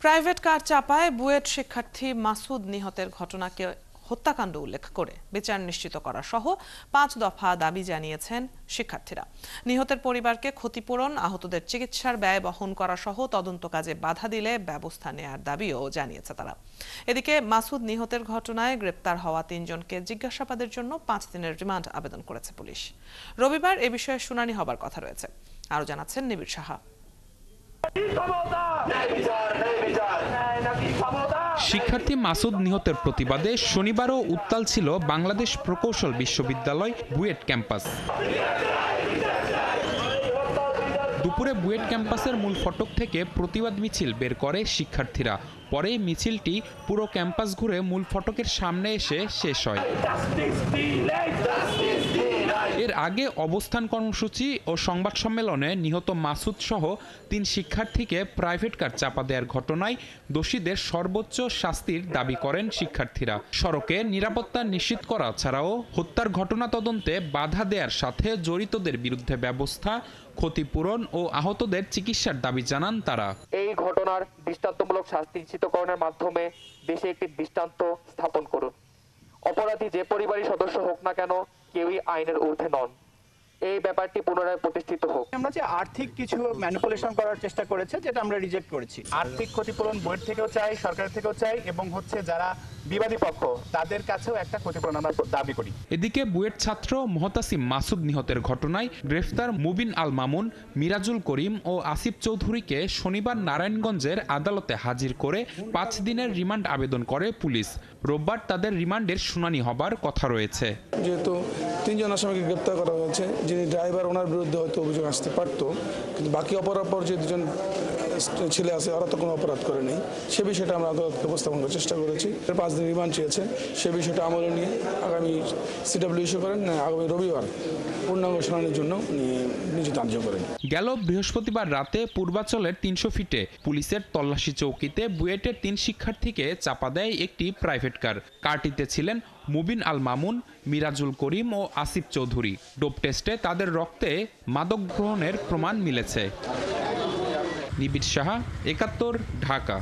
Private car চাপায় বুয়েট শিক্ষার্থী মাসুদ নিহতের ঘটনাকে হত্যাকাণ্ড উল্লেখ করে বিচার নিশ্চিত করা সহ 5 দফা দাবি জানিয়েছেন শিক্ষার্থীরা। নিহতের পরিবারকে ক্ষতিপূরণ, আহতদের চিকিৎসার ব্যয় বহন করা সহ তদন্ত কাজে বাধা দিলে ব্যবস্থা নেয়ার দাবিও জানিয়েছে তারা। এদিকে মাসুদ নিহতের ঘটনায় গ্রেপ্তার হওয়া 3 জনকে জিজ্ঞাসাবাদের জন্য 5 দিনের রিমান্ড আবেদন করেছে পুলিশ। রবিবার এ বিষয়ে শুনানি হবার কথা রয়েছে। আরও জানাচ্ছেন নিবিড় সাহা। শিক্ষার্থী মাসুদ নিহতের প্রতিবাদে শনিবারও উত্তাল ছিল বাংলাদেশ প্রকৌশল বিশ্ববিদ্যালয় বুয়েট ক্যাম্পাস। দুপুরে বুয়েট ক্যাম্পাসের মূল ফটক থেকে প্রতিবাদ মিছিল বের করে শিক্ষার্থীরা। পরে মিছিলটি পুরো ক্যাম্পাস ঘুরে মূল ফটকের সামনে এসে শেষ হয়। এর আগে অবস্থান কর্মসূচি ও সংবাদ সম্মেলনে নিহত মাসুদ সহ 3 শিক্ষার্থীকে প্রাইভেট কার চাপা দেওয়ার ঘটনায় দোষীদের সর্বোচ্চ শাস্তির দাবি করেন শিক্ষার্থীরা। সড়কে নিরাপত্তা নিশ্চিত করা ছাড়াও হত্যার ঘটনা তদন্তে বাধা দেওয়ার সাথে জড়িতদের বিরুদ্ধে ব্যবস্থা, ক্ষতিপূরণ ও আহতদের চিকিৎসার দাবি জানান তারা। এই ঘটনার দৃষ্টান্তমূলক শাস্তি নিশ্চিতকরণের মাধ্যমে দেশে একটি দৃষ্টান্ত স্থাপন করুন। অপরাধী যে পরিবারের সদস্য হোক না কেন, কেউই আইনের ঊর্ধ্বে নন। এই ব্যাপারটি পুনরায় প্রতিষ্ঠিত হোক। আমরা যে আর্থিক কিছু ম্যানিপুলেশন করার চেষ্টা করেছে, যেটা আমরা রিজেক্ট করেছি। আর্থিক ক্ষতিপূরণ বোর্ড থেকেও চাই, সরকার থেকেও চাই, এবং যারা বিবাদী পক্ষ তাদের কাছেও একটা ক্ষতিপূরণ আমরা দাবি করি। এদিকে বুয়েট ছাত্র মোহতাসিম মাসুদ নিহতের ঘটনায় গ্রেফতার মুবিন আল মামুন, মিরাজুল করিম ও আসিফ চৌধুরীকে শনিবার নারায়ণগঞ্জের আদালতে হাজির করে 5 দিনের রিমান্ড আবেদন করে পুলিশ। রোববার তাদের রিমান্ডের শুনানি হবার কথা রয়েছে। যেহেতু 3 জন আসামিকে গ্রেপ্তার করা হয়েছে, যিনি ড্রাইভার, ওনার বিরুদ্ধে হয়তো অভিযোগ আসতে পারতো, কিন্তু বাকি অপরাধপর যে 2 জন ছেলে আছে ওরা তো কোনো অপরাধ করে নেই। সে বিষয়টা আমরা আদালতকে উপস্থাপন করার চেষ্টা করেছি। 5 দিন রিমান্ড চেয়েছে, সে বিষয়টা আমলে নিয়ে আগামী সিডব্লিউ ইস্যু করেন, আগামী রবিবার পূর্ণাঙ্গ শুনানির জন্য নিজে ধার্য করেন। গেল বৃহস্পতিবার রাতে পূর্বাচলের 300 ফিটে পুলিশের তল্লাশি চৌকিতে বুয়েটের 3 শিক্ষার্থীকে চাপা দেয় একটি প্রাইভেট কার। কারটিতে ছিলেন মুবিন আল মামুন, মিরাজুল করিম ও আসিফ চৌধুরী। ডোপ টেস্টে তাদের রক্তে মাদক গ্রহণের প্রমাণ মিলেছে। নিবিড় সাহা, 71, ঢাকা।